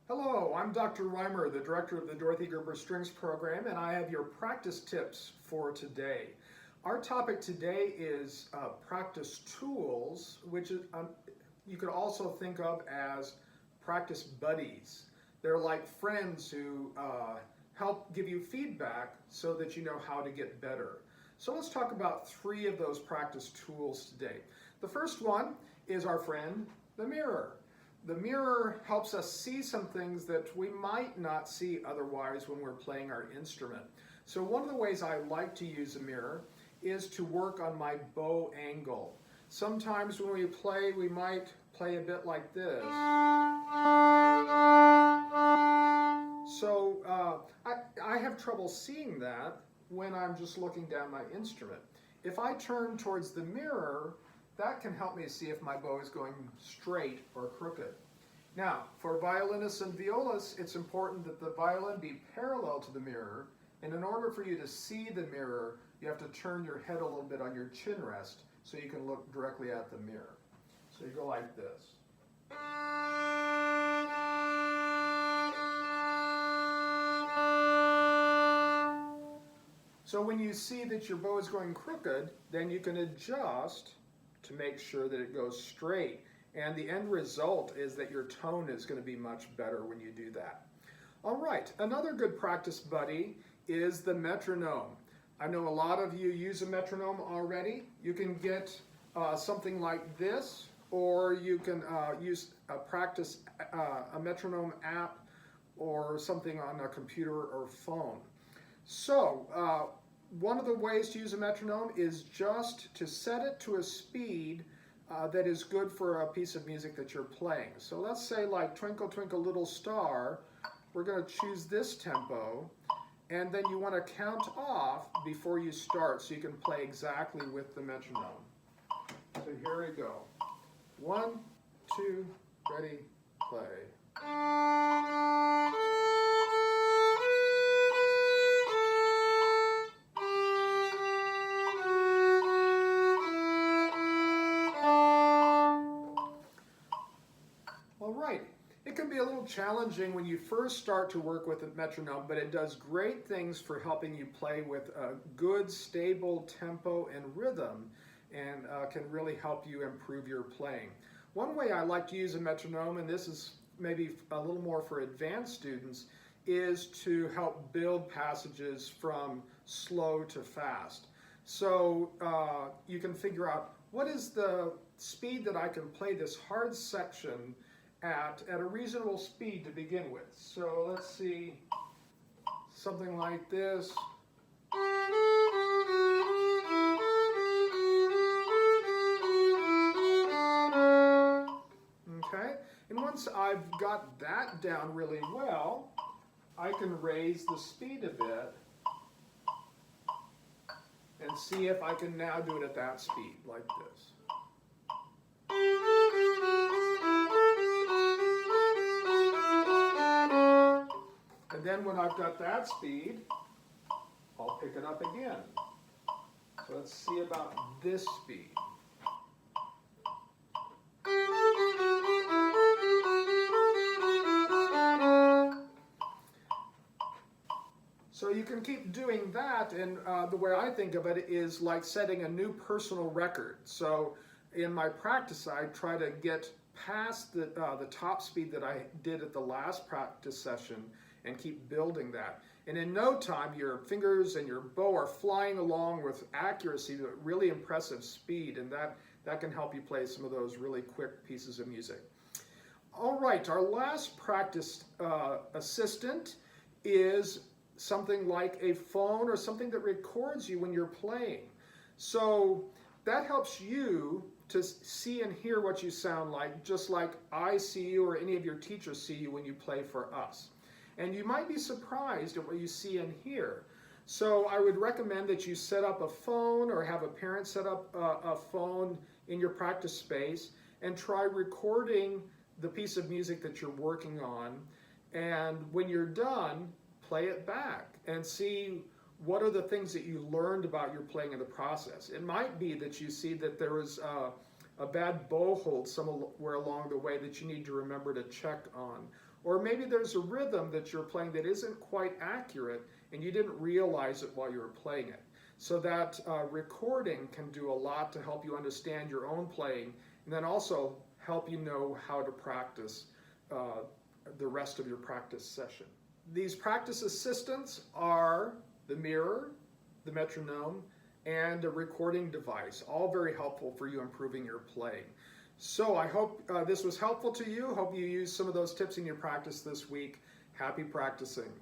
Hello, I'm Dr. Reimer, the director of the Dorothy Gerber Strings Program, and I have your practice tips for today. Our topic today is practice tools, which is, you could also think of as practice buddies. They're like friends who help give you feedback so that you know how to get better. So let's talk about three of those practice tools today. The first one is our friend, the mirror. The mirror helps us see some things that we might not see otherwise when we're playing our instrument. So one of the ways I like to use a mirror is to work on my bow angle. Sometimes when we might play a bit like this. So I have trouble seeing that when I'm just looking down my instrument. If I turn towards the mirror, that can help me see if my bow is going straight or crooked. Now, for violinists and violas, it's important that the violin be parallel to the mirror, and in order for you to see the mirror, you have to turn your head a little bit on your chin rest so you can look directly at the mirror. So you go like this. So when you see that your bow is going crooked, then you can adjust to make sure that it goes straight. And the end result is that your tone is going to be much better when you do that. All right, another good practice buddy is the metronome. I know a lot of you use a metronome already. You can get something like this, or you can use a metronome app or something on a computer or phone. So one of the ways to use a metronome is just to set it to a speed that is good for a piece of music that you're playing. So let's say like Twinkle Twinkle Little Star, we're going to choose this tempo, and then you want to count off before you start so you can play exactly with the metronome. So here we go. 1, 2, ready, play. It can be a little challenging when you first start to work with a metronome, but it does great things for helping you play with a good, stable tempo and rhythm, and can really help you improve your playing. One way I like to use a metronome, and this is maybe a little more for advanced students, is to help build passages from slow to fast. So you can figure out what is the speed that I can play this hard section at a reasonable speed to begin with. So let's see, something like this. Okay, and once I've got that down really well, I can raise the speed a bit and see if I can now do it at that speed, like this. And then when I've got that speed, I'll pick it up again. So let's see about this speed. So you can keep doing that, and the way I think of it is like setting a new personal record. So in my practice, I try to get past the top speed that I did at the last practice session and keep building that. And in no time, your fingers and your bow are flying along with accuracy to really impressive speed, and that can help you play some of those really quick pieces of music. All right, our last practice assistant is something like a phone or something that records you when you're playing. So that helps you to see and hear what you sound like, just like I see you or any of your teachers see you when you play for us. And you might be surprised at what you see and hear. So I would recommend that you set up a phone or have a parent set up a phone in your practice space and try recording the piece of music that you're working on. And when you're done, play it back and see what are the things that you learned about your playing in the process. It might be that you see that there was a bad bow hold somewhere along the way that you need to remember to check on. Or maybe there's a rhythm that you're playing that isn't quite accurate and you didn't realize it while you were playing it. So that recording can do a lot to help you understand your own playing, and then also help you know how to practice the rest of your practice session. These practice assistants are the mirror, the metronome, and a recording device, all very helpful for you improving your playing. So I hope this was helpful to you. Hope you use some of those tips in your practice this week. Happy practicing.